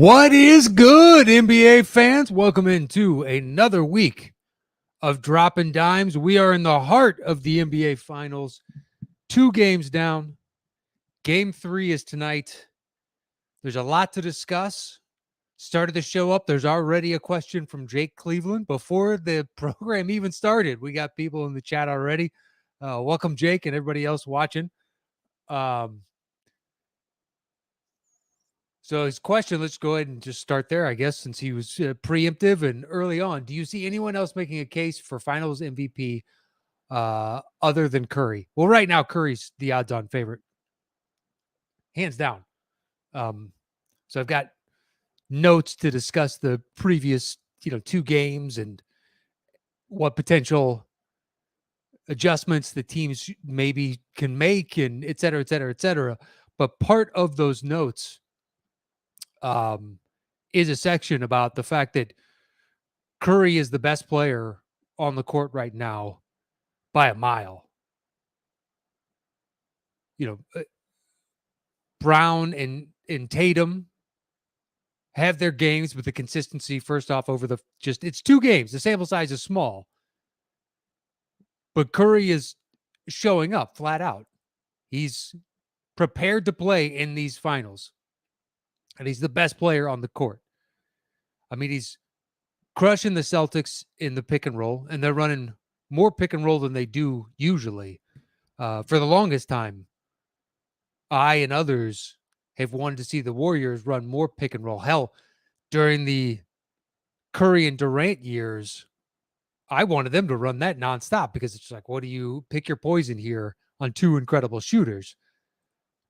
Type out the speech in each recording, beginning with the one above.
What is good, NBA fans? Welcome into another week of Dropping Dimes. We are in the heart of the NBA Finals. 2 games down. Game 3 is tonight. There's a lot to discuss. Started the show up. There's already a question from Jake Cleveland before the program even started. We got people in the chat already. Welcome, Jake, and everybody else watching. So his question, let's go ahead and just start there, I guess, since he was preemptive and early on. Do you see anyone else making a case for Finals MVP other than Curry? Well, right now, Curry's the odds-on favorite, hands down. So I've got notes to discuss the previous, 2 games and what potential adjustments the teams maybe can make, and et cetera, et cetera, et cetera. But part of those notes is a section about the fact that Curry is the best player on the court right now by a mile. Brown and Tatum have their games with the consistency, first off, over it's 2 games. The sample size is small. But Curry is showing up flat out. He's prepared to play in these finals. And he's the best player on the court. I mean, he's crushing the Celtics in the pick and roll, and they're running more pick and roll than they do usually. For the longest time, I and others have wanted to see the Warriors run more pick and roll. Hell, during the Curry and Durant years, I wanted them to run that nonstop because it's like, what do you pick your poison here on 2 incredible shooters?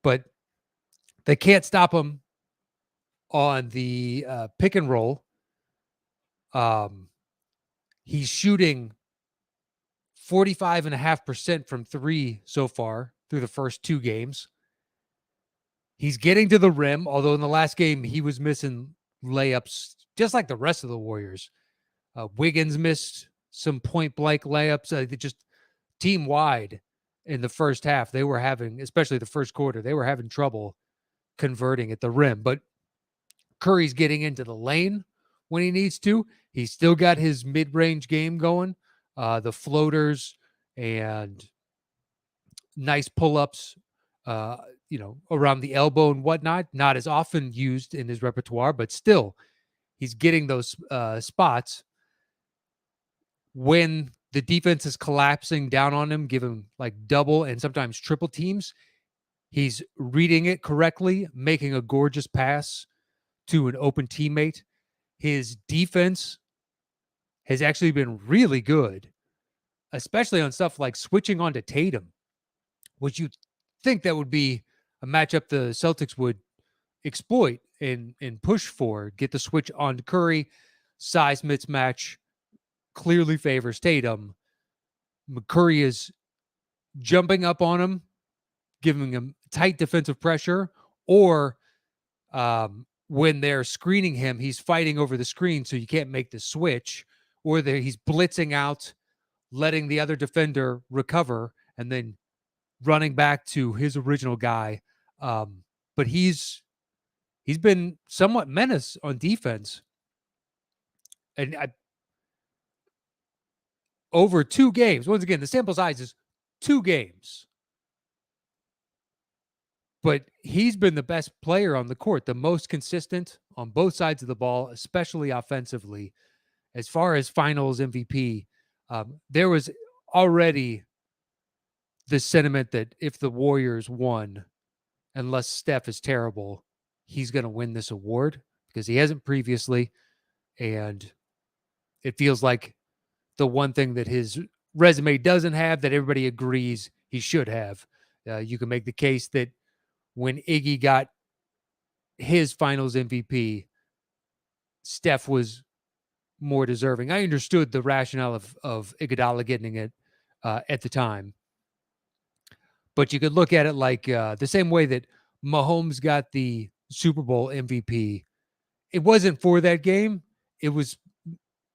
But they can't stop them on the pick and roll. He's shooting 45.5% from 3 so far through the first 2 games. He's getting to the rim, although in the last game he was missing layups just like the rest of the Warriors. Wiggins missed some point-blank layups. Just team-wide in the first half, they were having, especially the first quarter, they were having trouble converting at the rim. But Curry's getting into the lane when he needs to. He's still got his mid-range game going. The floaters and nice pull-ups, around the elbow and whatnot, not as often used in his repertoire, but still he's getting those spots when the defense is collapsing down on him, giving like double and sometimes triple teams. He's reading it correctly, making a gorgeous pass to an open teammate. His defense has actually been really good, especially on stuff like switching onto Tatum, which you think that would be a matchup the Celtics would exploit and push for. Get the switch on Curry. Size mismatch clearly favors Tatum. Curry is jumping up on him, giving him tight defensive pressure, or when they're screening him, he's fighting over the screen so you can't make the switch, or he's blitzing out, letting the other defender recover, and then running back to his original guy. But he's been somewhat menace on defense. And over 2 games, once again, the sample size is 2 games. But he's been the best player on the court, the most consistent on both sides of the ball, especially offensively. As far as finals MVP, there was already the sentiment that if the Warriors won, unless Steph is terrible, he's going to win this award because he hasn't previously. And it feels like the one thing that his resume doesn't have that everybody agrees he should have. You can make the case that when Iggy got his finals MVP, Steph was more deserving. I understood the rationale of Iguodala getting it at the time. But you could look at it like the same way that Mahomes got the Super Bowl MVP. It wasn't for that game. It was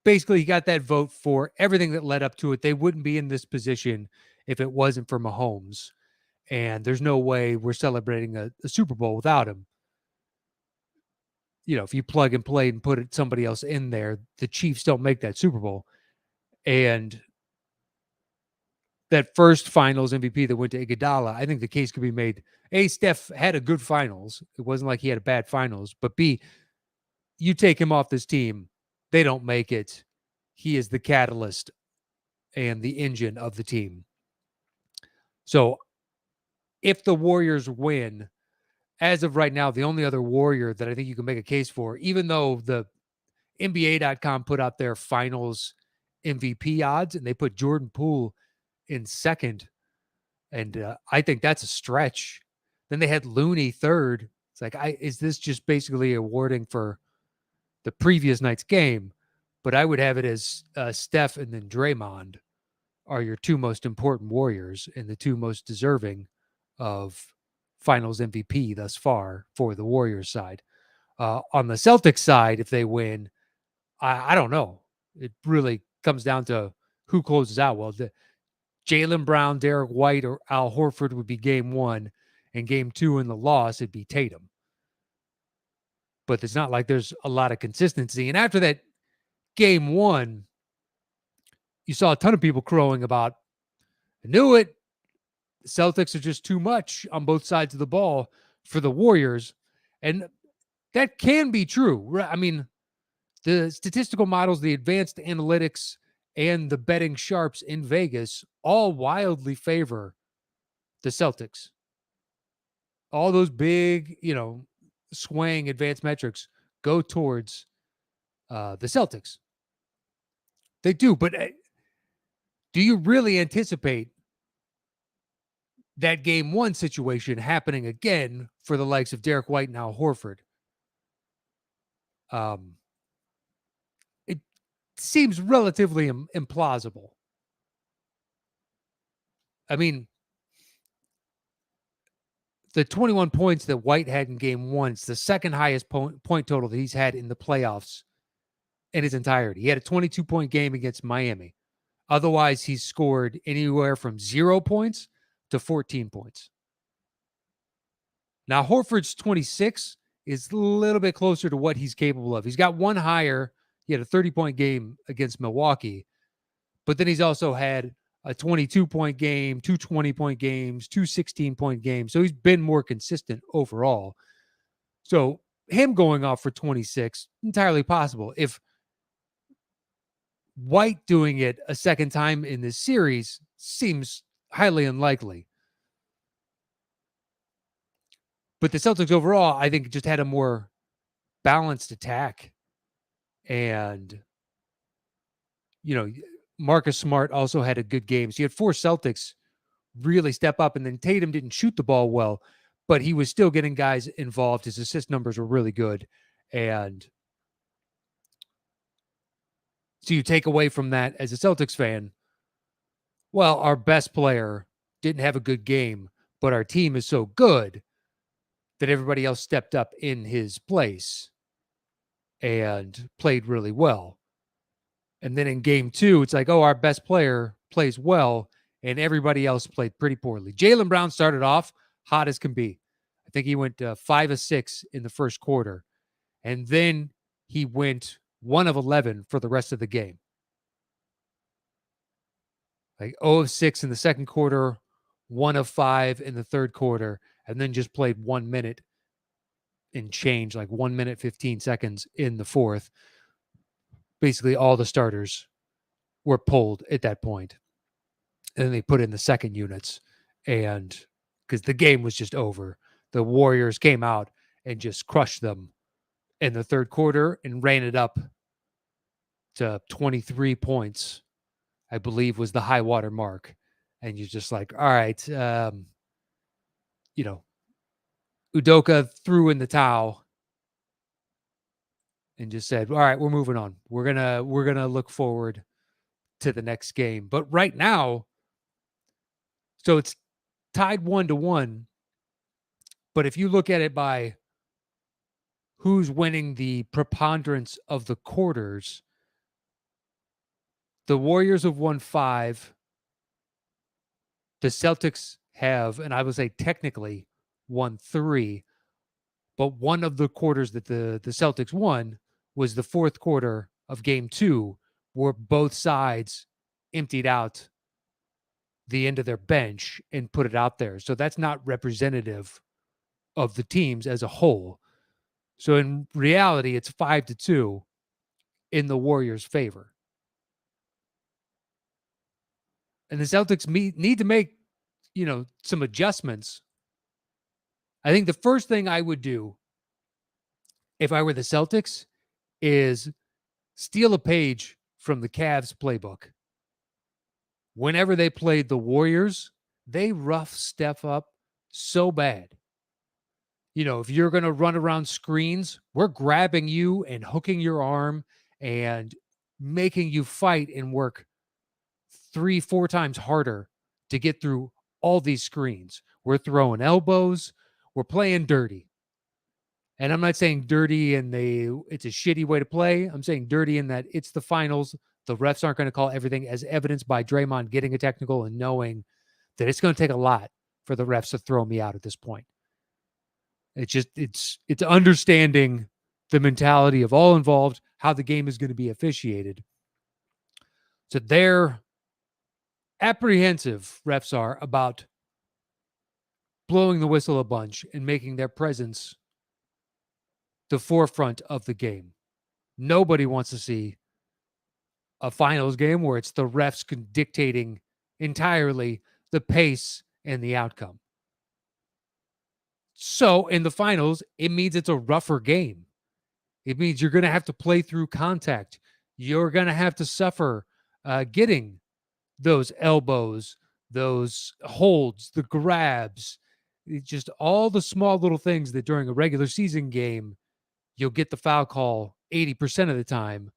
basically he got that vote for everything that led up to it. They wouldn't be in this position if it wasn't for Mahomes. And there's no way we're celebrating a Super Bowl without him. if you plug and play and put somebody else in there, the Chiefs don't make that Super Bowl. And that first finals MVP that went to Iguodala, I think the case could be made. A, Steph had a good finals. It wasn't like he had a bad finals. But B, you take him off this team, they don't make it. He is the catalyst and the engine of the team. So if the Warriors win, as of right now, the only other Warrior that I think you can make a case for, even though the NBA.com put out their finals MVP odds and they put Jordan Poole in second. And I think that's a stretch. Then they had Looney third. It's like, is this just basically awarding for the previous night's game? But I would have it as Steph and then Draymond are your two most important Warriors and the two most deserving of finals MVP thus far for the Warriors side. On the Celtics side, if they win, I don't know. It really comes down to who closes out. Well, Jaylen Brown, Derek White, or Al Horford would be game one, and game two in the loss, it'd be Tatum. But it's not like there's a lot of consistency. And after that game one, you saw a ton of people crowing about, I knew it. The Celtics are just too much on both sides of the ball for the Warriors. And that can be true. I mean, the statistical models, the advanced analytics, and the betting sharps in Vegas all wildly favor the Celtics. All those big, swaying advanced metrics go towards the Celtics. They do, but do you really anticipate that game one situation happening again for the likes of Derek White and Al Horford? It seems relatively implausible. I mean, the 21 points that White had in game one, it's the second highest point total that he's had in the playoffs in his entirety. He had a 22-point game against Miami. Otherwise, he's scored anywhere from 0 points to 14 points. Now, Horford's 26 is a little bit closer to what he's capable of. He's got one higher. He had a 30-point game against Milwaukee, but then he's also had a 22-point game, 2 20-point games, 2 16-point games. So he's been more consistent overall. So him going off for 26, entirely possible. If White doing it a second time in this series seems highly unlikely. But the Celtics overall, I think, just had a more balanced attack. And, Marcus Smart also had a good game. So you had 4 Celtics really step up, and then Tatum didn't shoot the ball well, but he was still getting guys involved. His assist numbers were really good. And so you take away from that as a Celtics fan, well, our best player didn't have a good game, but our team is so good that everybody else stepped up in his place and played really well. And then in game two, it's like, oh, our best player plays well, and everybody else played pretty poorly. Jaylen Brown started off hot as can be. I think he went 5 of 6 in the first quarter. And then he went 1 of 11 for the rest of the game. Like 0 of 6 in the second quarter, 1 of 5 in the third quarter, and then just played 1 minute and change, like 1 minute, 15 seconds in the fourth. Basically, all the starters were pulled at that point. And then they put in the second units. And because the game was just over, the Warriors came out and just crushed them in the third quarter and ran it up to 23 points, I believe was the high water mark. And you're just like, all right, Udoka threw in the towel and just said, all right, we're moving on. We're gonna look forward to the next game. But right now, so it's tied 1-1. But if you look at it by who's winning the preponderance of the quarters, the Warriors have won 5. The Celtics have, and I would say technically, won 3. But one of the quarters that the Celtics won was the fourth quarter of game 2, where both sides emptied out the end of their bench and put it out there. So that's not representative of the teams as a whole. So in reality, it's 5-2 in the Warriors' favor. And the Celtics need to make, some adjustments. I think the first thing I would do if I were the Celtics is steal a page from the Cavs playbook. Whenever they played the Warriors, they rough Steph up so bad. If you're going to run around screens, we're grabbing you and hooking your arm and making you fight and work 3-4 times harder to get through all these screens. We're throwing elbows. We're playing dirty. And I'm not saying dirty and it's a shitty way to play. I'm saying dirty in that it's the finals. The refs aren't going to call everything, as evidenced by Draymond getting a technical and knowing that it's going to take a lot for the refs to throw me out at this point. It's understanding the mentality of all involved, how the game is going to be officiated. So they're apprehensive, refs are, about blowing the whistle a bunch and making their presence the forefront of the game. Nobody wants to see a finals game where it's the refs dictating entirely the pace and the outcome. So in the finals, it means it's a rougher game. It means you're going to have to play through contact. You're going to have to suffer getting those elbows, those holds, the grabs, just all the small little things that during a regular season game, you'll get the foul call 80% of the time.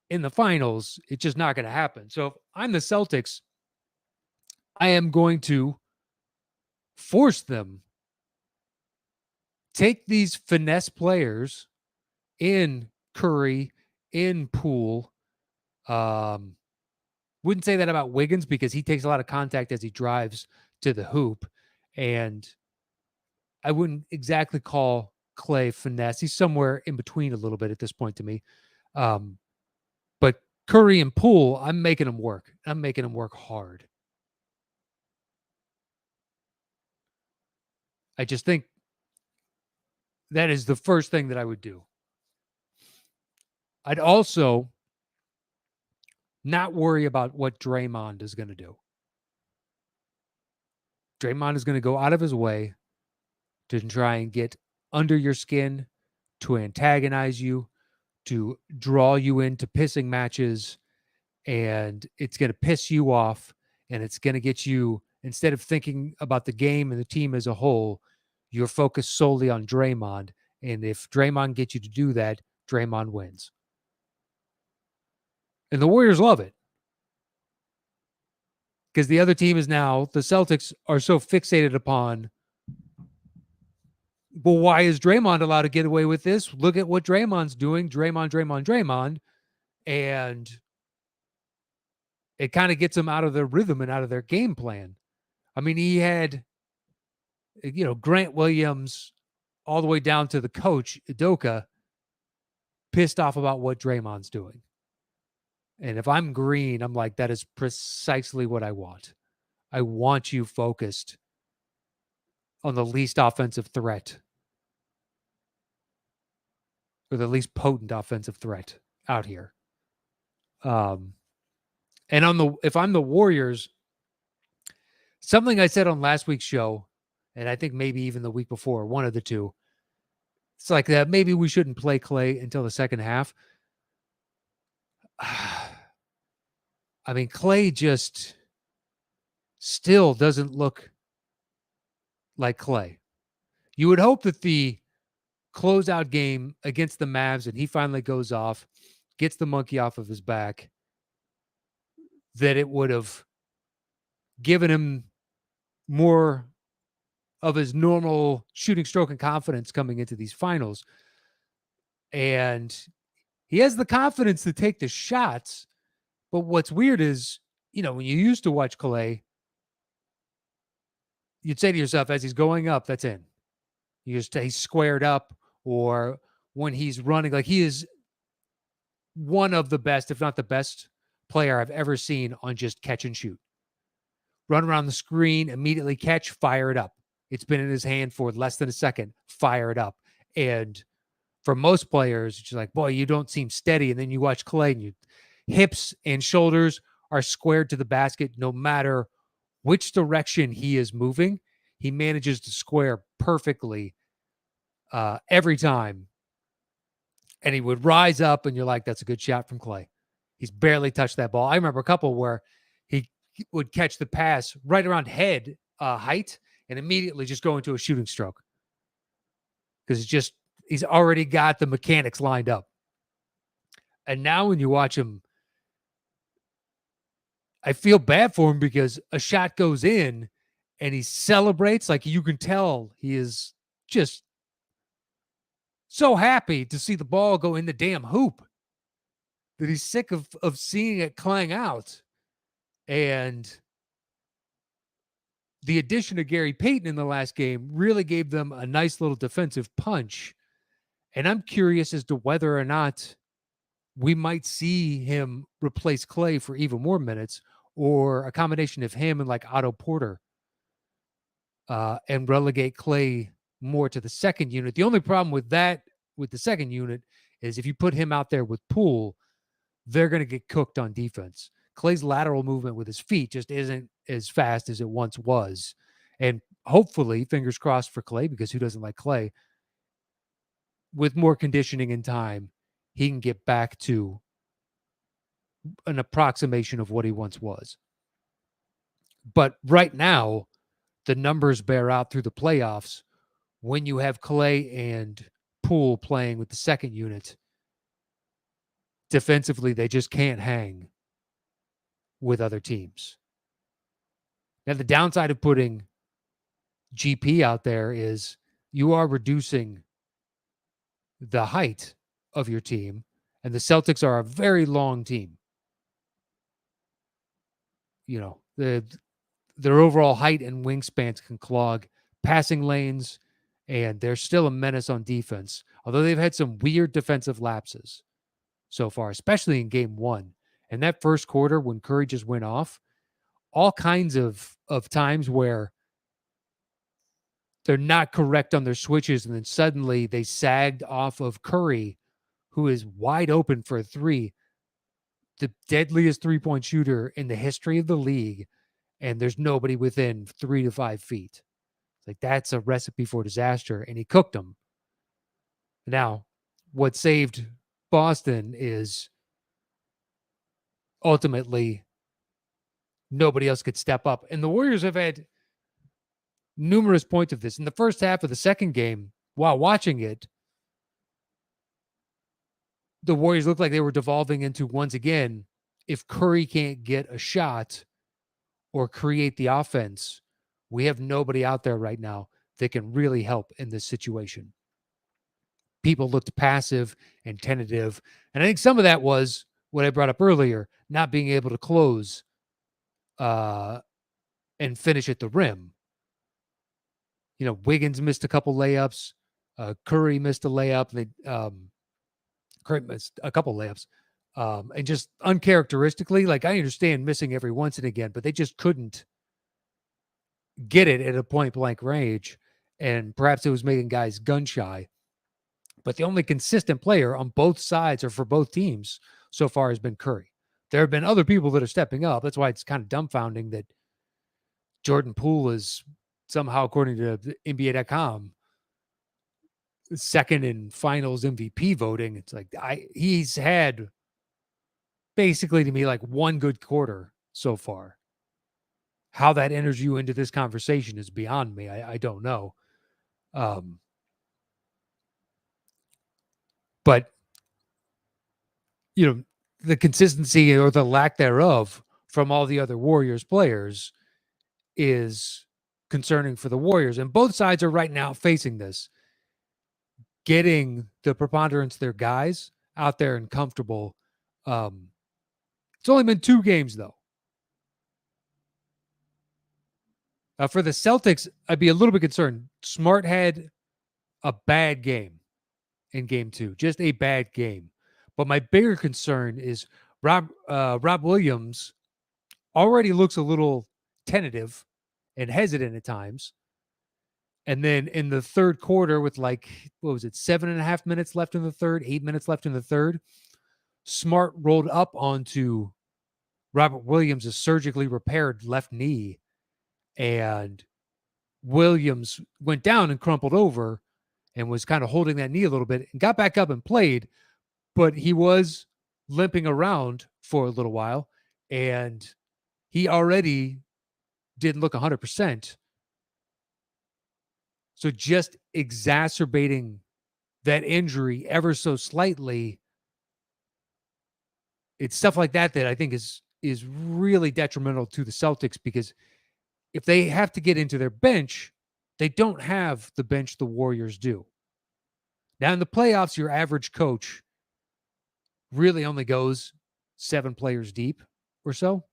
In the finals, it's just not going to happen. So if I'm the Celtics, I am going to force them, take these finesse players in Curry, in Poole. Wouldn't say that about Wiggins because he takes a lot of contact as he drives to the hoop. And I wouldn't exactly call Clay finesse. He's somewhere in between a little bit at this point to me. But Curry and Poole, I'm making them work. I'm making them work hard. I just think that is the first thing that I would do. I'd also not worry about what Draymond is going to do. Draymond is going to go out of his way to try and get under your skin, to antagonize you, to draw you into pissing matches, and it's going to piss you off, and it's going to get you, instead of thinking about the game and the team as a whole, you're focused solely on Draymond. And if Draymond gets you to do that, Draymond wins. And the Warriors love it. Because the other team is now, the Celtics are so fixated upon, well, why is Draymond allowed to get away with this? Look at what Draymond's doing. Draymond. And it kind of gets them out of their rhythm and out of their game plan. I mean, he had, Grant Williams all the way down to the coach, Udoka, pissed off about what Draymond's doing. And if I'm Green, I'm like, that is precisely what I want. I want you focused on the least offensive threat, or the least potent offensive threat out here. And if I'm the Warriors, something I said on last week's show, and I think maybe even the week before, one of the two, it's like that maybe we shouldn't play Clay until the second half. I mean, Clay just still doesn't look like Clay. You would hope that the closeout game against the Mavs, and he finally goes off, gets the monkey off of his back, that it would have given him more of his normal shooting stroke and confidence coming into these finals. And he has the confidence to take the shots. But what's weird is, when you used to watch Clay, you'd say to yourself, as he's going up, that's in. He's squared up, or when he's running, like he is one of the best, if not the best player I've ever seen on just catch and shoot. Run around the screen, immediately catch, fire it up. It's been in his hand for less than a second, fire it up. And for most players, it's like, boy, you don't seem steady. And then you watch Clay and your hips and shoulders are squared to the basket no matter which direction he is moving. He manages to square perfectly every time. And he would rise up, and you're like, that's a good shot from Clay. He's barely touched that ball. I remember a couple where he would catch the pass right around head height and immediately just go into a shooting stroke because he's already got the mechanics lined up. And now when you watch him, I feel bad for him because a shot goes in and he celebrates. Like you can tell he is just so happy to see the ball go in the damn hoop that he's sick of seeing it clang out. And the addition of Gary Payton in the last game really gave them a nice little defensive punch. And I'm curious as to whether or not we might see him replace Clay for even more minutes, or a combination of him and like Otto Porter, and relegate Clay more to the second unit. The only problem with the second unit, is if you put him out there with Poole, they're going to get cooked on defense. Clay's lateral movement with his feet just isn't as fast as it once was. And hopefully, fingers crossed for Clay, because who doesn't like Clay, with more conditioning and time, he can get back to an approximation of what he once was. But right now, the numbers bear out through the playoffs. When you have Clay and Poole playing with the second unit, defensively, they just can't hang with other teams. Now, the downside of putting GP out there is you are reducing the height of your team, and the Celtics are a very long team. You know, their overall height and wingspans can clog passing lanes, and they're still a menace on defense, although they've had some weird defensive lapses so far, especially in game one. And that first quarter, when Curry just went off, all kinds of times where they're not correct on their switches, and then suddenly they sagged off of Curry, who is wide open for a three, the deadliest three-point shooter in the history of the league, and there's nobody within 3 to 5 feet. It's like, that's a recipe for disaster, and he cooked them. Now, what saved Boston is ultimately nobody else could step up. And the Warriors have had numerous points of this. In the first half of the second game, while watching it, the Warriors looked like they were devolving into, once again, if Curry can't get a shot or create the offense, we have nobody out there right now that can really help in this situation. People looked passive and tentative. And I think some of that was what I brought up earlier, not being able to close and finish at the rim. You know, Wiggins missed a couple layups. Curry missed a layup. Curry missed a couple layups. And just uncharacteristically, like, I understand missing every once and again, but they just couldn't get it at a point blank range. And perhaps it was making guys gun shy. But the only consistent player on both sides or for both teams so far has been Curry. There have been other people that are stepping up. That's why it's kind of dumbfounding that Jordan Poole is somehow, according to NBA.com, second in finals MVP voting. It's like, he's had basically, to me, like one good quarter so far. How that enters you into this conversation is beyond me. I don't know. But, you know, the consistency or the lack thereof from all the other Warriors players is concerning for the Warriors. And both sides are right now facing this. Getting the preponderance of their guys out there and comfortable. It's only been 2 games, though. For the Celtics, I'd be a little bit concerned. Smart had a bad game in game 2, just a bad game. But my bigger concern is Rob Williams already looks a little tentative and hesitant at times. And then in the third quarter, with like, what was it, 7.5 minutes left in the third, 8 minutes left in the third, Smart rolled up onto Robert Williams' surgically repaired left knee, and Williams went down and crumpled over and was kind of holding that knee a little bit and got back up and played, but he was limping around for a little while, and he already didn't look 100%. So just exacerbating that injury ever so slightly, it's stuff like that that I think is really detrimental to the Celtics, because if they have to get into their bench, they don't have the bench the Warriors do. Now in the playoffs, your average coach really only goes 7 players deep or so.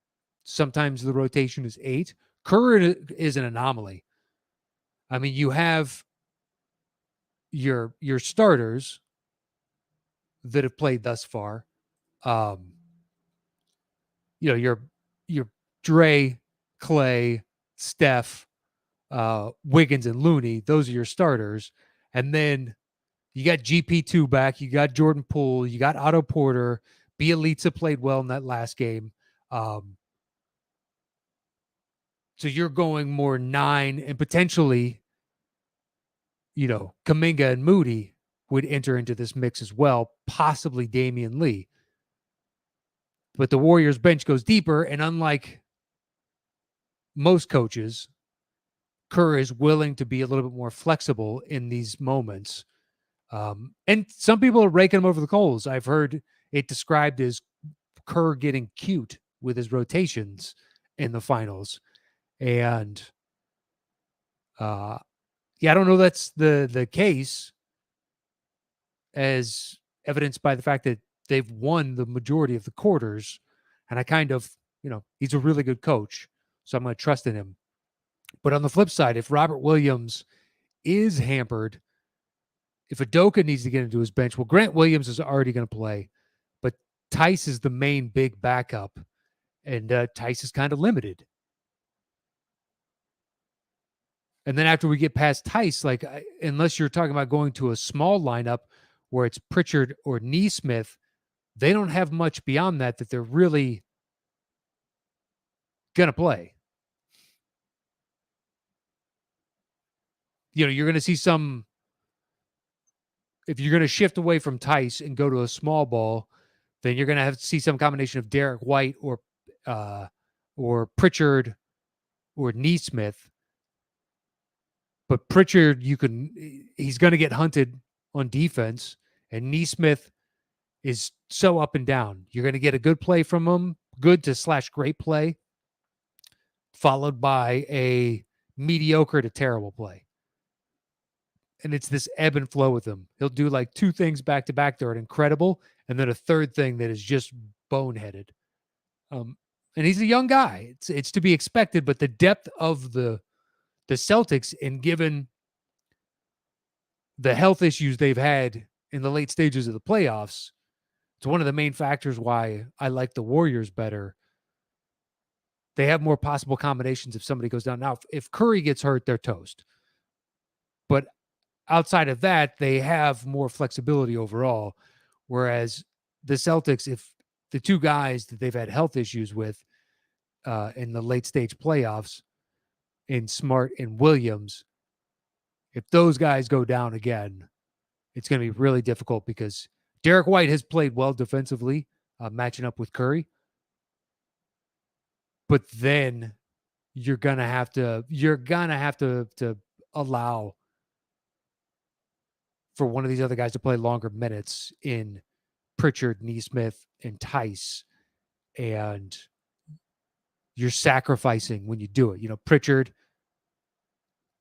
Sometimes the rotation is 8. Kerr is an anomaly. I mean, you have your starters that have played thus far. Your Dre, Clay, Steph, Wiggins, and Looney. Those are your starters. And then you got GP2 back. You got Jordan Poole. You got Otto Porter. Bielitsa played well in that last game. So you're going more 9, and potentially, Kuminga and Moody would enter into this mix as well, possibly Damian Lee. But the Warriors bench goes deeper, and unlike most coaches, Kerr is willing to be a little bit more flexible in these moments. And some people are raking him over the coals. I've heard it described as Kerr getting cute with his rotations in the finals. And I don't know that's the case, as evidenced by the fact that they've won the majority of the quarters. And I kind of, he's a really good coach, so I'm going to trust in him. But on the flip side, if Robert Williams is hampered, if Udoka needs to get into his bench, well, Grant Williams is already going to play, but Tice is the main big backup, and Tice is kind of limited. And then after we get past Tice, unless you're talking about going to a small lineup where it's Pritchard or Nesmith, they don't have much beyond that they're really going to play. You're going to see some, if you're going to shift away from Tice and go to a small ball, then you're going to have to see some combination of Derek White or Pritchard or Nesmith. But Pritchard, he's going to get hunted on defense, and Nesmith is so up and down. You're going to get a good play from him, good to / great play, followed by a mediocre to terrible play. And it's this ebb and flow with him. He'll do like 2 things back to back that are incredible, and then a third thing that is just boneheaded. And he's a young guy. It's to be expected, but the depth of the Celtics, and given the health issues they've had in the late stages of the playoffs, it's one of the main factors why I like the Warriors better. They have more possible combinations if somebody goes down. Now, if Curry gets hurt, they're toast. But outside of that, they have more flexibility overall. Whereas the Celtics, if the 2 guys that they've had health issues with in the late stage playoffs, in Smart and Williams, if those guys go down again, it's going to be really difficult, because Derek White has played well defensively, matching up with Curry. But then you're gonna have to allow for one of these other guys to play longer minutes in Pritchard, Nesmith, and Tice, and you're sacrificing when you do it. Pritchard,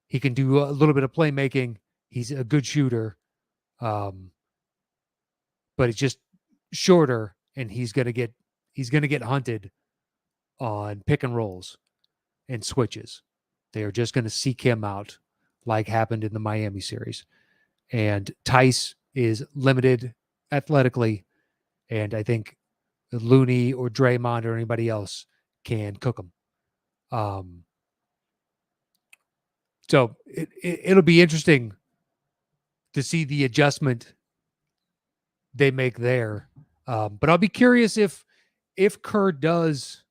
he can do a little bit of playmaking. He's a good shooter, but it's just shorter, and he's gonna get hunted on pick and rolls and switches. They are just going to seek him out, like happened in the Miami series. And Tice is limited athletically. And I think Looney or Draymond or anybody else can cook them. So it'll be interesting to see the adjustment they make there. But I'll be curious if Kerr does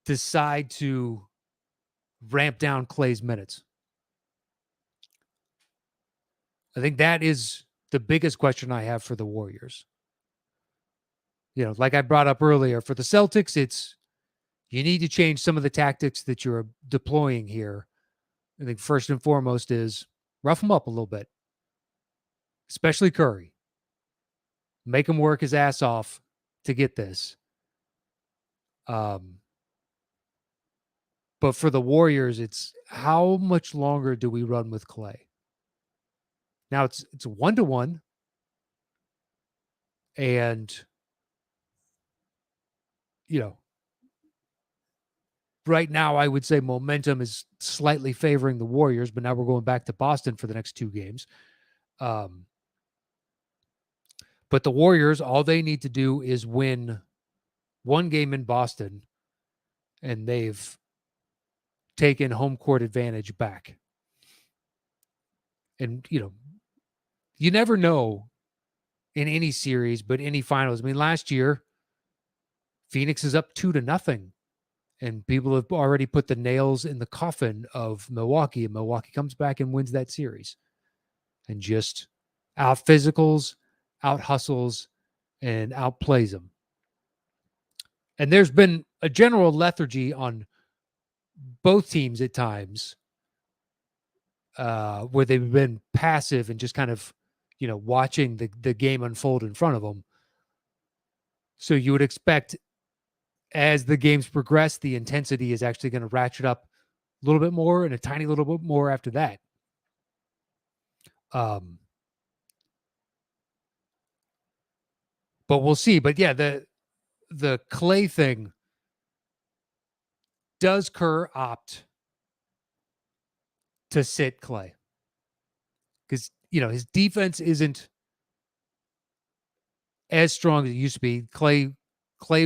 decide to ramp down Clay's minutes. I think that is the biggest question I have for the Warriors. Like I brought up earlier, for the Celtics, it's you need to change some of the tactics that you're deploying here. I think first and foremost is rough him up a little bit, especially Curry. Make him work his ass off to get this. But for the Warriors, it's how much longer do we run with Clay? Now it's 1-1, and right now I would say momentum is slightly favoring the Warriors, but now we're going back to Boston for the next 2 games. But the Warriors, all they need to do is win 1 game in Boston, and they've taken home court advantage back. And, you never know in any series, but any finals. I mean, last year, Phoenix is up 2-0, and people have already put the nails in the coffin of Milwaukee, and Milwaukee comes back and wins that series and just out physicals, out hustles, and outplays them. And there's been a general lethargy on both teams at times where they've been passive and just kind of, watching the game unfold in front of them. So you would expect as the games progress, the intensity is actually going to ratchet up a little bit more and a tiny little bit more after that. But we'll see. But yeah, the Clay thing, does Kerr opt to sit Clay? Because, his defense isn't as strong as it used to be. Clay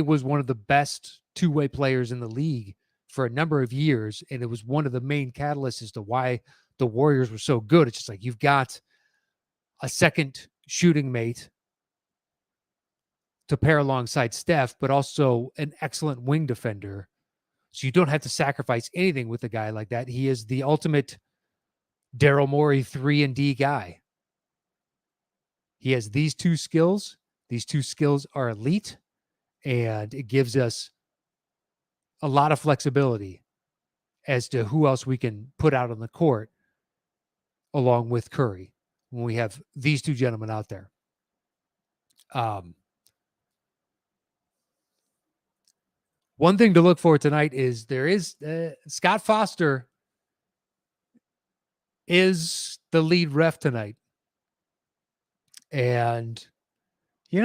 was one of the best two-way players in the league for a number of years, and it was one of the main catalysts as to why the Warriors were so good. It's just like you've got a second shooting mate to pair alongside Steph, but also an excellent wing defender. So you don't have to sacrifice anything with a guy like that. He is the ultimate Daryl Morey 3-and-D guy. He has these 2 skills. These 2 skills are elite, and it gives us a lot of flexibility as to who else we can put out on the court along with Curry when we have these 2 gentlemen out there. One thing to look for tonight is there is Scott Foster is the lead ref tonight. And,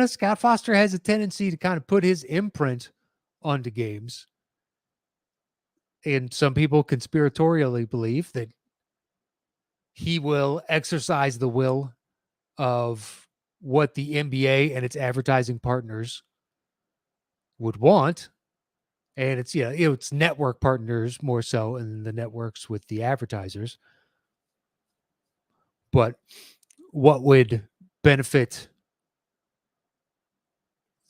Scott Foster has a tendency to kind of put his imprint onto games. And some people conspiratorially believe that he will exercise the will of what the NBA and its advertising partners would want. And it's, it's network partners more so, and the networks with the advertisers. But what would benefit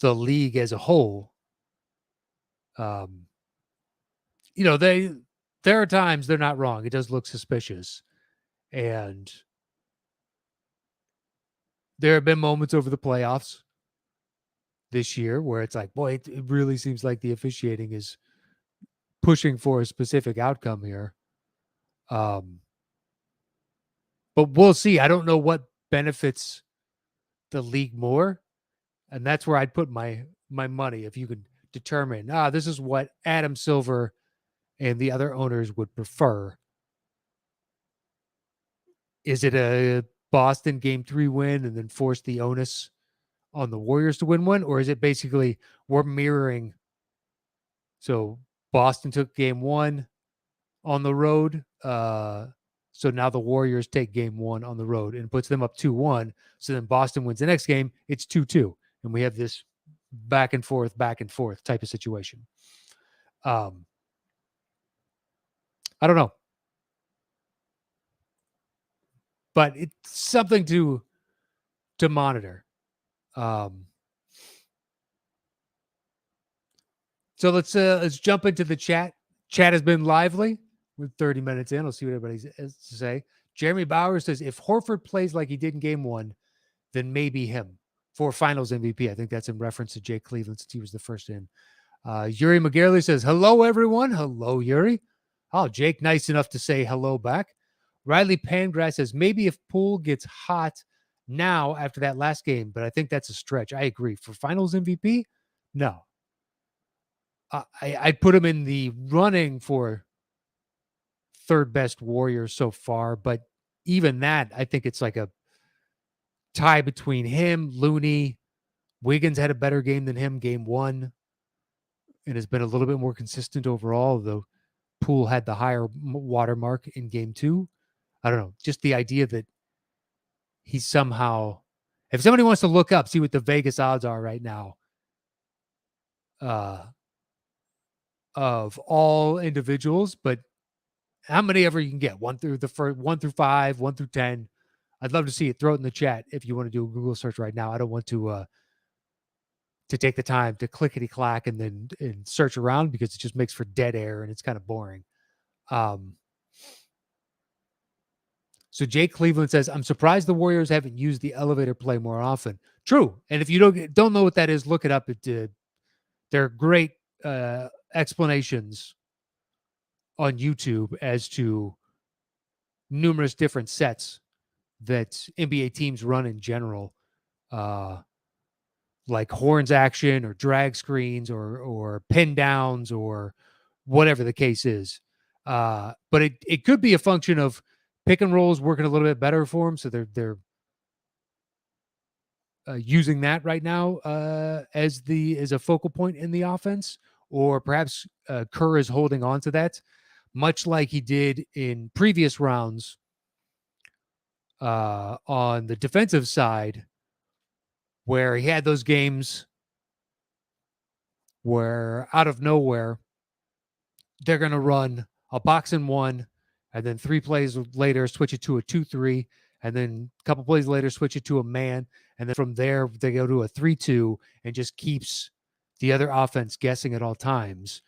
the league as a whole? There are times they're not wrong. It does look suspicious. And there have been moments over the playoffs this year where it's like, boy, it really seems like the officiating is pushing for a specific outcome here. But we'll see. I don't know what benefits the league more. And that's where I'd put my money if you could determine, this is what Adam Silver and the other owners would prefer. Is it a Boston Game 3 win and then force the onus on the Warriors to win one? Or is it basically we're mirroring? So Boston took Game 1 on the road. So So now the Warriors take game 1 on the road and puts them up 2-1. So then Boston wins the next game. It's 2-2. And we have this back and forth type of situation. I don't know. But it's something to monitor. So let's jump into the chat. Chat has been lively. We're 30 minutes in. I'll see what everybody has to say. Jeremy Bauer says, if Horford plays like he did in game 1, then maybe him for finals MVP. I think that's in reference to Jake Cleveland since he was the first in. Yuri McGarley says, hello, everyone. Hello, Yuri. Oh, Jake, nice enough to say hello back. Riley Pangrass says, maybe if Poole gets hot now after that last game, but I think that's a stretch. I agree. For finals MVP, no. I'd put him in the running for third best Warrior so far, but even that, I think it's like a tie between him, Looney. Wiggins had a better game than him game 1 and has been a little bit more consistent overall, though Poole had the higher watermark in game 2. I don't know. Just the idea that he's somehow, if somebody wants to look up, see what the Vegas odds are right now, of all individuals, but how many ever you can get, 1 through 5, 1 through 10. I'd love to see it. Throw it in the chat if you want to do a Google search right now. I don't want to take the time to clickety clack and then search around because it just makes for dead air and it's kind of boring. So Jake Cleveland says, I'm surprised the Warriors haven't used the elevator play more often. True. And if you don't know what that is, look it up. There are great explanations on YouTube as to numerous different sets that NBA teams run in general, like horns action or drag screens or pin downs or whatever the case is. But it could be a function of pick and rolls working a little bit better for them, so they're using that right now as a focal point in the offense, or perhaps Kerr is holding on to that, much like he did in previous rounds on the defensive side, where he had those games where out of nowhere they're going to run a box and 1, and then 3 plays later switch it to a 2-3, and then a couple plays later switch it to a man, and then from there they go to a 3-2 and just keeps the other offense guessing at all times.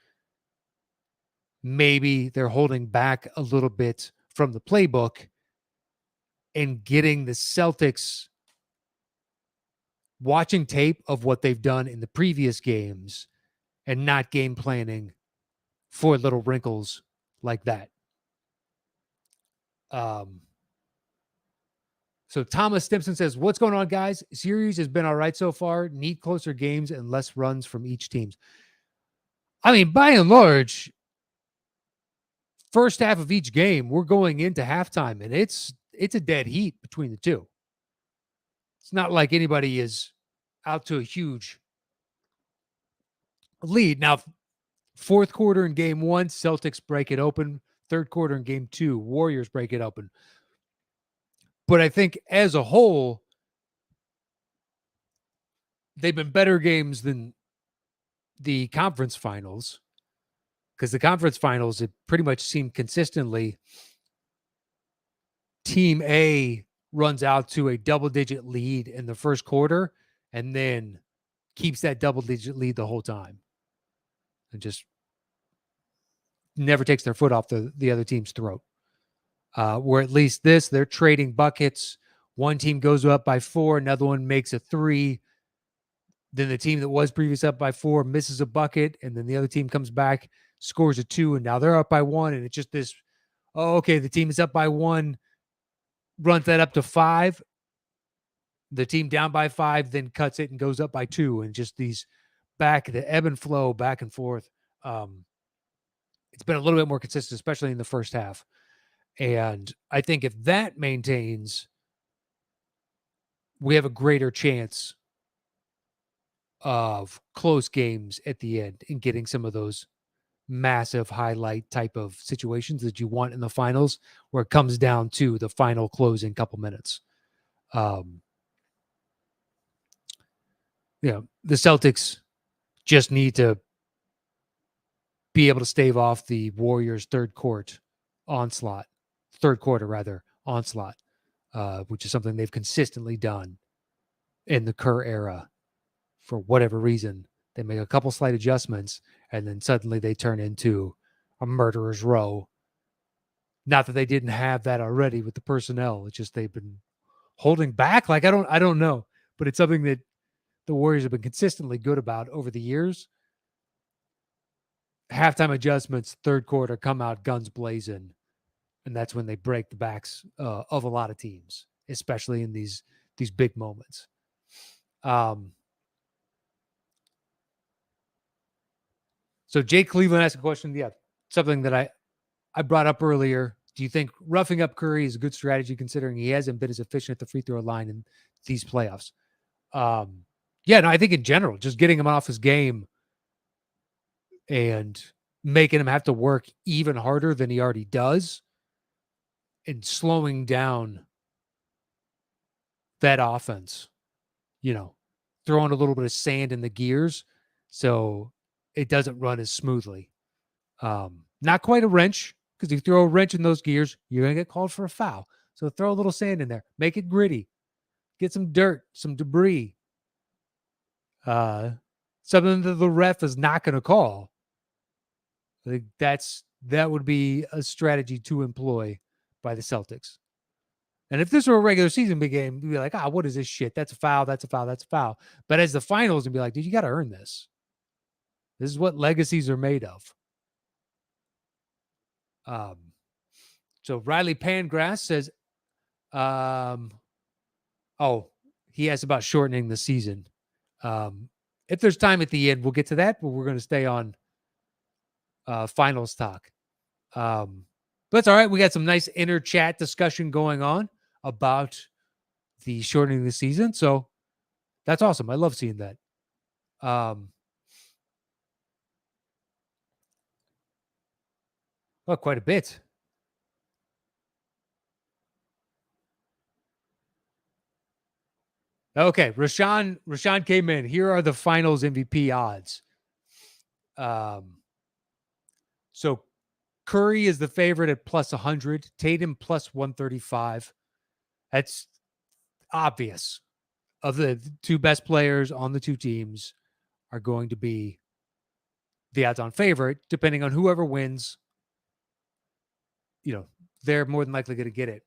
Maybe they're holding back a little bit from the playbook and getting the Celtics watching tape of what they've done in the previous games and not game planning for little wrinkles like that. So Thomas Stimson says, what's going on, guys? Series has been all right so far. Need closer games and less runs from each team. I mean, by and large, first half of each game, we're going into halftime, and it's a dead heat between the two. It's not like anybody is out to a huge lead. Now, fourth quarter in game 1, Celtics break it open. Third quarter in game 2, Warriors break it open. But I think as a whole, they've been better games than the conference finals, because the conference finals, it pretty much seemed consistently Team A runs out to a double-digit lead in the first quarter and then keeps that double-digit lead the whole time and just never takes their foot off the other team's throat. Where at least they're trading buckets. One team goes up by 4, another one makes a 3. Then the team that was previous up by 4 misses a bucket, and then the other team comes back, scores a 2, and now they're up by 1, and it's just this, oh, okay, the team is up by 1, runs that up to 5. The team down by 5 then cuts it and goes up by 2, and just the ebb and flow back and forth. It's been a little bit more consistent, especially in the first half. And I think if that maintains, we have a greater chance of close games at the end and getting some of those massive highlight type of situations that you want in the finals, where it comes down to the final closing couple minutes. The Celtics just need to be able to stave off the Warriors' third quarter onslaught, which is something they've consistently done in the Kerr era. For whatever reason, they make a couple slight adjustments, and then suddenly they turn into a murderer's row. Not that they didn't have that already with the personnel. It's just they've been holding back. Like, I don't know, but it's something that the Warriors have been consistently good about over the years. Halftime adjustments, third quarter, come out guns blazing, and that's when they break the backs of a lot of teams, especially in these big moments. So Jake Cleveland asked a question. Yeah, something that I brought up earlier. Do you think roughing up Curry is a good strategy, considering he hasn't been as efficient at the free throw line in these playoffs? Yeah, no, I think in general, just getting him off his game and making him have to work even harder than he already does, and slowing down that offense, throwing a little bit of sand in the gears so it doesn't run as smoothly. Not quite a wrench, because if you throw a wrench in those gears, you're going to get called for a foul. So throw a little sand in there. Make it gritty. Get some dirt, some debris. Something that the ref is not going to call. I think that would be a strategy to employ by the Celtics. And if this were a regular season big game, you'd be like, what is this shit? That's a foul. That's a foul. That's a foul. But as the finals, you'd be like, dude, you got to earn this. This is what legacies are made of. So Riley Pangrass says, he asked about shortening the season. If there's time at the end, we'll get to that, but we're going to stay on finals talk. But it's all right. We got some nice inner chat discussion going on about the shortening of the season. So that's awesome. I love seeing that. Well, quite a bit. Okay, Rashawn came in. Here are the finals MVP odds. So Curry is the favorite at plus 100, Tatum plus 135. That's obvious. Of the two best players on the two teams are going to be the odds-on favorite, depending on whoever wins. They're more than likely going to get it.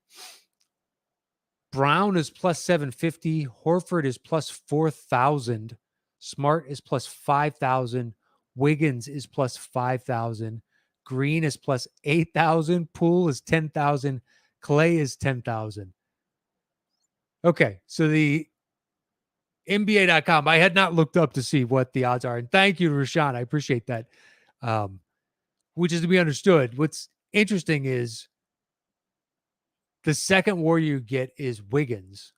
Brown is plus 750. Horford is plus 4,000. Smart is plus 5,000. Wiggins is plus 5,000. Green is plus 8,000. Poole is 10,000. Clay is 10,000. Okay, so the NBA.com, I had not looked up to see what the odds are. And thank you to Rashawn. I appreciate that. Which is to be understood. What's interesting is the second warrior you get is Wiggins.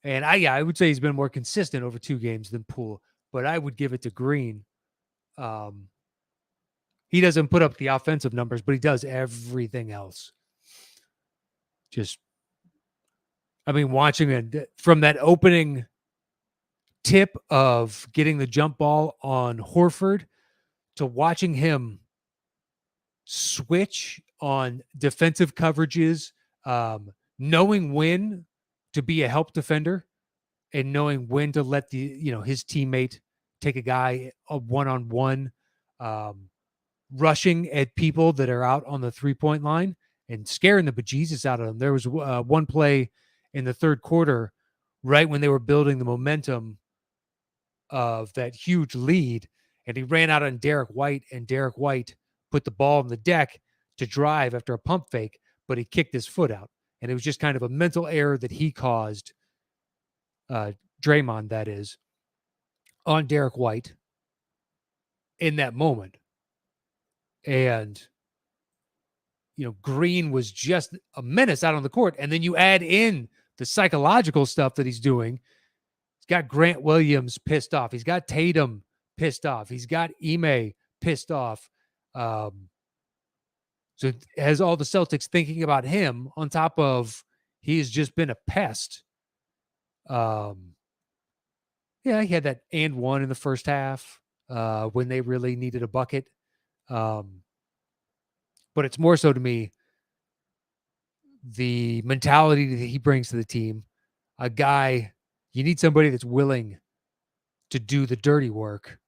And I would say he's been more consistent over 2 games than Poole, but I would give it to Green. He doesn't put up the offensive numbers, but he does everything else. Watching it from that opening tip of getting the jump ball on Horford to watching him switch on defensive coverages, knowing when to be a help defender and knowing when to let his teammate take a guy a one-on-one, rushing at people that are out on the 3-point line and scaring the bejesus out of them. There was one play in the third quarter, right when they were building the momentum of that huge lead, and he ran out on Derek White, and Derek White put the ball on the deck to drive after a pump fake, but he kicked his foot out. And it was just kind of a mental error that he caused, Draymond, that is, on Derek White in that moment. And, Green was just a menace out on the court. And then you add in the psychological stuff that he's doing. He's got Grant Williams pissed off. He's got Tatum pissed off. He's got Ime pissed off. So it has all the Celtics thinking about him on top of he's just been a pest. Yeah, he had that and one in the first half when they really needed a bucket. Um, but it's more so to me the mentality that he brings to the team. A guy, you need somebody that's willing to do the dirty work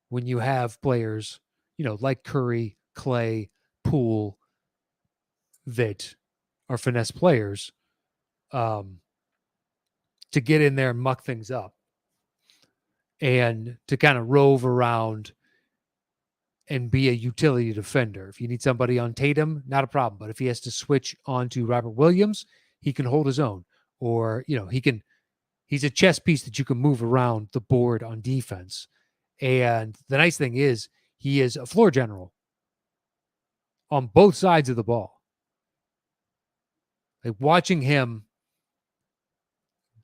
when you have players, like Curry, Clay, Poole, that are finesse players, um, to get in there and muck things up and to kind of rove around and be a utility defender. If you need somebody on Tatum, not a problem. But if he has to switch on to Robert Williams, he can hold his own. Or, he's a chess piece that you can move around the board on defense. And the nice thing is he is a floor general on both sides of the ball. Like watching him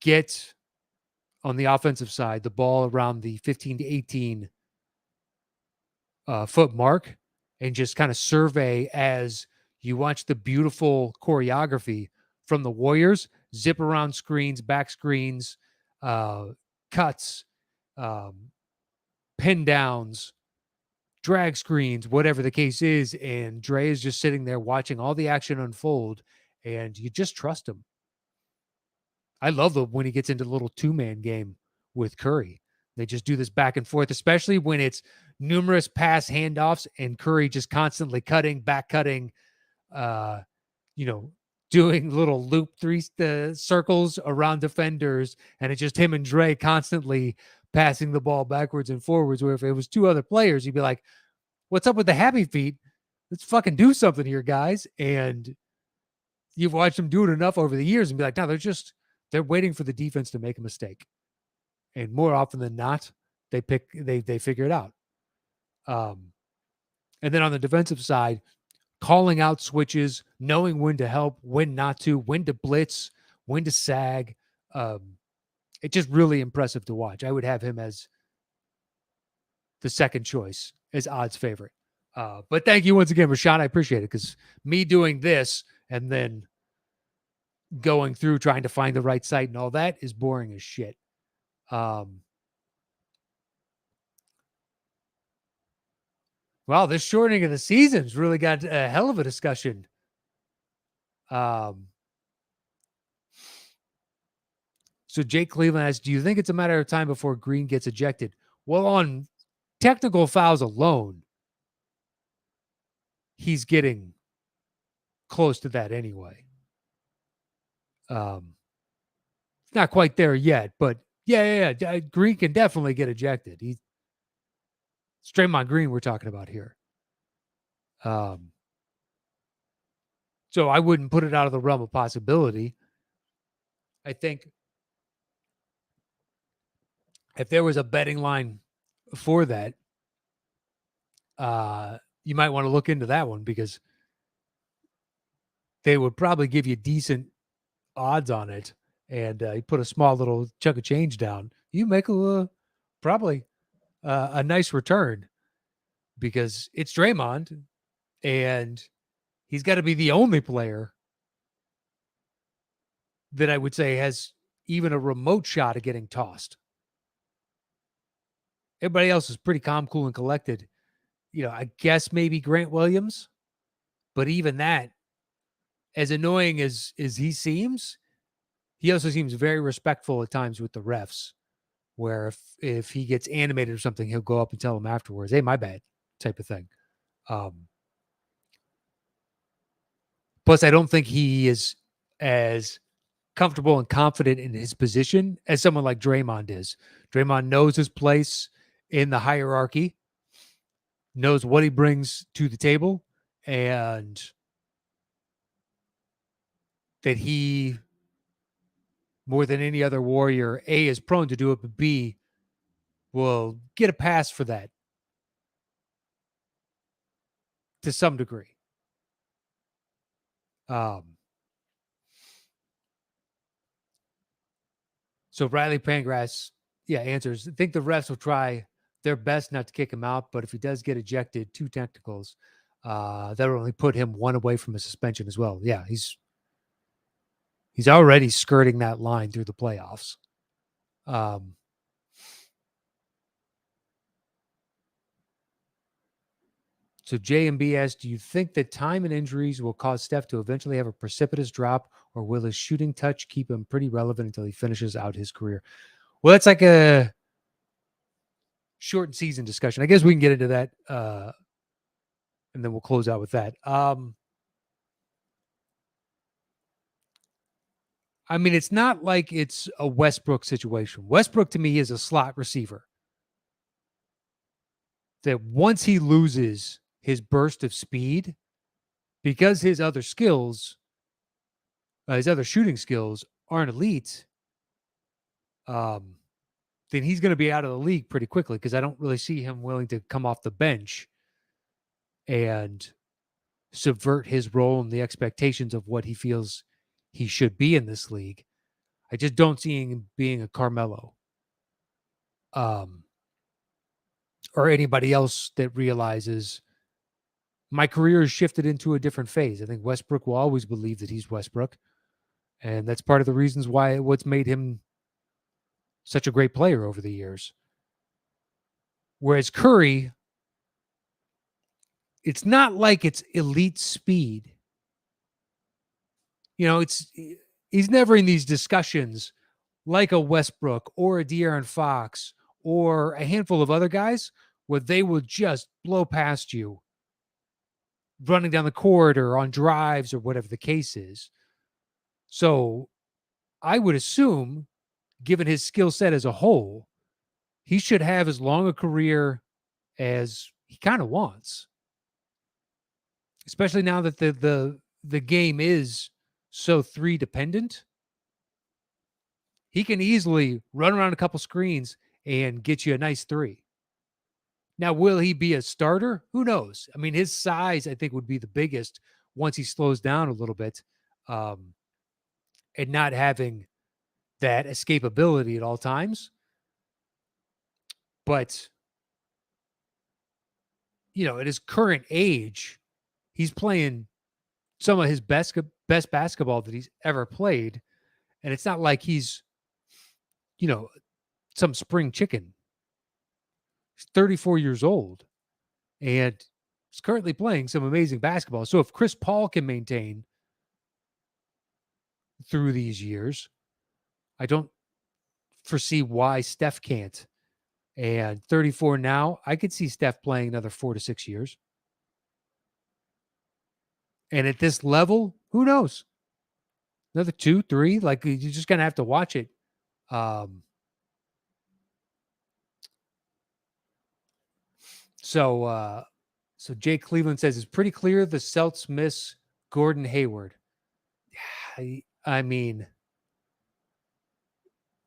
get on the offensive side the ball around the 15 to 18 foot mark and just kind of survey as you watch the beautiful choreography from the Warriors zip around screens, back screens, cuts, pin downs, drag screens, whatever the case is. And Dre is just sitting there watching all the action unfold, and you just trust him. I love when he gets into the little two-man game with Curry. They just do this back and forth, especially when it's numerous pass handoffs and Curry just constantly cutting, back cutting, uh, doing little loop three circles around defenders. And it's just him and Dre constantly passing the ball backwards and forwards, where if it was two other players, you'd be like, what's up with the happy feet? Let's fucking do something here, guys. And you've watched them do it enough over the years and be like, no, they're waiting for the defense to make a mistake. And more often than not, they figure it out. And then on the defensive side, calling out switches, knowing when to help, when not to, when to blitz, when to sag. It's just really impressive to watch. I would have him as the second choice, as odds favorite. But thank you once again, Rashawn. I appreciate it, because me doing this and then going through trying to find the right site and all that is boring as shit. Wow, this shortening of the season's really got a hell of a discussion. So Jake Cleveland asks, do you think it's a matter of time before Green gets ejected? Well, on technical fouls alone, he's getting close to that anyway. Not quite there yet, but yeah. Green can definitely get ejected. It's Draymond Green we're talking about here. So I wouldn't put it out of the realm of possibility. I think if there was a betting line for that, you might want to look into that one, because they would probably give you decent odds on it. And you put a small little chunk of change down, you make probably a nice return, because it's Draymond, and he's got to be the only player that I would say has even a remote shot at getting tossed. Everybody else is pretty calm, cool, and collected. I guess maybe Grant Williams, but even that, as annoying as he seems, he also seems very respectful at times with the refs, where if he gets animated or something, he'll go up and tell them afterwards, hey, my bad, type of thing. Plus, I don't think he is as comfortable and confident in his position as someone like Draymond is. Draymond knows his place in the hierarchy, knows what he brings to the table, and that he, more than any other Warrior, A, is prone to do it, but B, will get a pass for that to some degree. So Riley Pangrass, answers, I think the refs will try they're best not to kick him out. But if he does get ejected, 2 technicals, that'll only put him 1 away from a suspension as well. Yeah, he's already skirting that line through the playoffs. So JMB asks, do you think that time and injuries will cause Steph to eventually have a precipitous drop, or will his shooting touch keep him pretty relevant until he finishes out his career? Well, that's like a shortened season discussion. I guess we can get into that, and then we'll close out with that. I mean, it's not like it's a Westbrook situation. Westbrook, to me, is a slot receiver that once he loses his burst of speed, because his other skills, his other shooting skills aren't elite, then he's going to be out of the league pretty quickly, because I don't really see him willing to come off the bench and subvert his role and the expectations of what he feels he should be in this league. I just don't see him being a Carmelo, or anybody else that realizes my career has shifted into a different phase. I think Westbrook will always believe that he's Westbrook, and that's part of the reasons what's made him such a great player over the years. Whereas Curry, it's not like it's elite speed. You know, he's never in these discussions like a Westbrook or a De'Aaron Fox or a handful of other guys where they will just blow past you running down the court or on drives or whatever the case is. So I would assume, given his skill set as a whole, he should have as long a career as he kind of wants. Especially now that the game is so 3 dependent. He can easily run around a couple screens and get you a nice 3. Now, will he be a starter? Who knows? I mean, his size, I think, would be the biggest once he slows down a little bit, and not having that escapability at all times. But, at his current age, he's playing some of his best basketball that he's ever played. And it's not like he's, some spring chicken. He's 34 years old and he's currently playing some amazing basketball. So if Chris Paul can maintain through these years, I don't foresee why Steph can't. And 34 now, I could see Steph playing another 4 to 6 years. And at this level, who knows? Another 2, 3, like you're just going to have to watch it. So Jake Cleveland says it's pretty clear the Celts miss Gordon Hayward. I mean,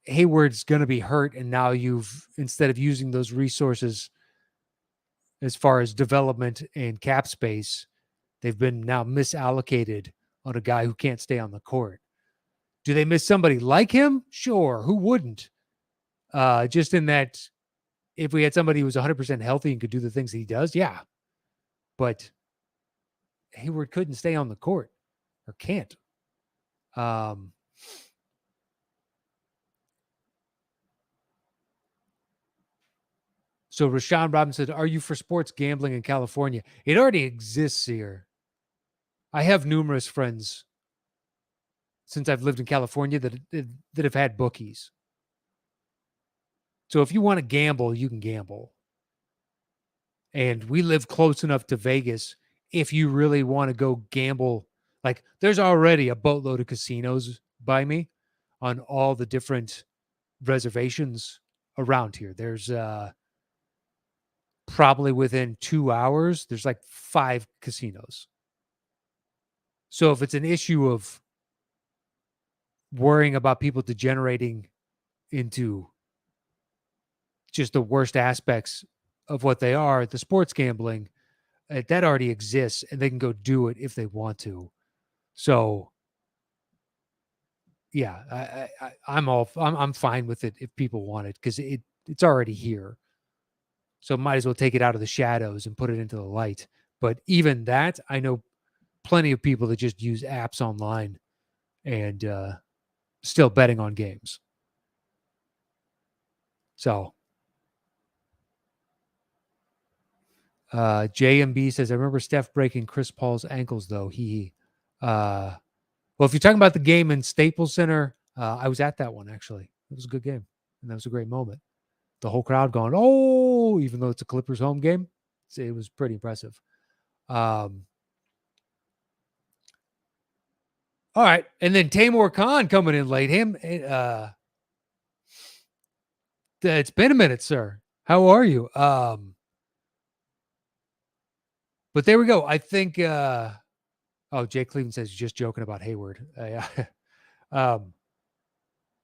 Hayward's going to be hurt, and now instead of using those resources as far as development and cap space, they've been now misallocated on a guy who can't stay on the court. Do they miss somebody like him? Sure. Who wouldn't? Just in that, if we had somebody who was 100% healthy and could do the things he does, yeah. But Hayward couldn't stay on the court, or can't. So Rashawn Robinson said, are you for sports gambling in California? It already exists here. I have numerous friends since I've lived in California that have had bookies. So if you want to gamble, you can gamble. And we live close enough to Vegas. If you really want to go gamble, like there's already a boatload of casinos by me on all the different reservations around here. There's probably within 2 hours, there's like 5 casinos. So if it's an issue of worrying about people degenerating into just the worst aspects of what they are, the sports gambling, that already exists, and they can go do it if they want to. So, yeah, I'm fine with it if people want it, because it's already here. So might as well take it out of the shadows and put it into the light. But even that, I know plenty of people that just use apps online and still betting on games. So JMB says, I remember Steph breaking Chris Paul's ankles, though. Well, if you're talking about the game in Staples Center, I was at that one, actually. It was a good game, and that was a great moment. The whole crowd going, oh, even though it's a Clippers home game, it was pretty impressive. All right, and then Tamor Khan coming in late. It's been a minute, sir. How are you? But there we go. I think. Jake Cleveland says just joking about Hayward. I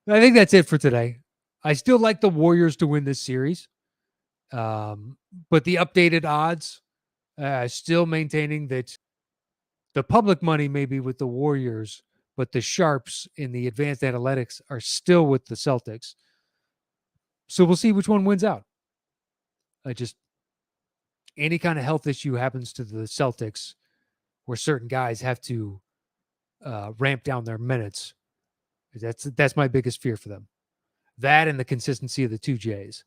think that's it for today. I still like the Warriors to win this series, but the updated odds still maintaining that the public money may be with the Warriors, but the sharps in the advanced analytics are still with the Celtics. So we'll see which one wins out. Just any kind of health issue happens to the Celtics where certain guys have to ramp down their minutes. That's my biggest fear for them. That and the consistency of the two J's.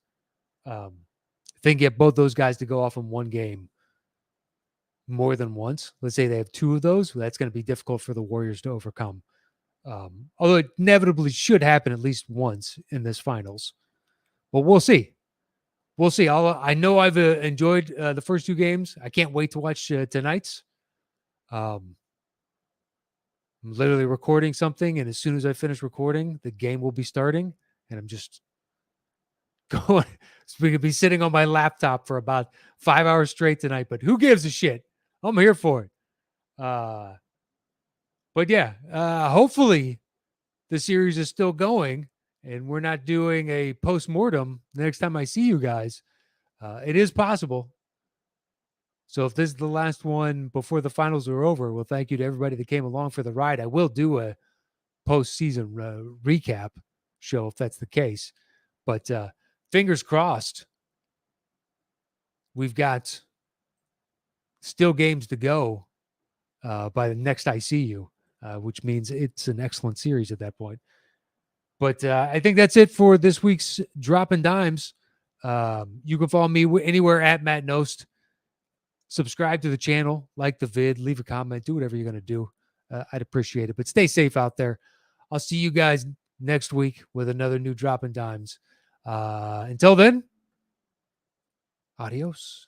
If they can get both those guys to go off in one game more than once, let's say they have two of those, that's going to be difficult for the Warriors to overcome. Although it inevitably should happen at least once in this finals. But we'll see. We'll see. I know I've enjoyed the first two games. I can't wait to watch tonight's. I'm literally recording something, and as soon as I finish recording, the game will be starting, and I'm just going. We could be sitting on my laptop for about 5 hours straight tonight, but who gives a shit? I'm here for it. But yeah, hopefully the series is still going, and we're not doing a post-mortem the next time I see you guys. It is possible. So if this is the last one before the finals are over, well, thank you to everybody that came along for the ride. I will do a postseason recap show if that's the case. But fingers crossed. We've got still games to go by the next I see you, which means it's an excellent series at that point. But I think that's it for this week's Dropping Dimes. You can follow me anywhere at Matt Knost. Subscribe to the channel, like the vid, leave a comment, do whatever you're going to do. I'd appreciate it. But stay safe out there. I'll see you guys next week with another new Dropping Dimes. Until then, adios.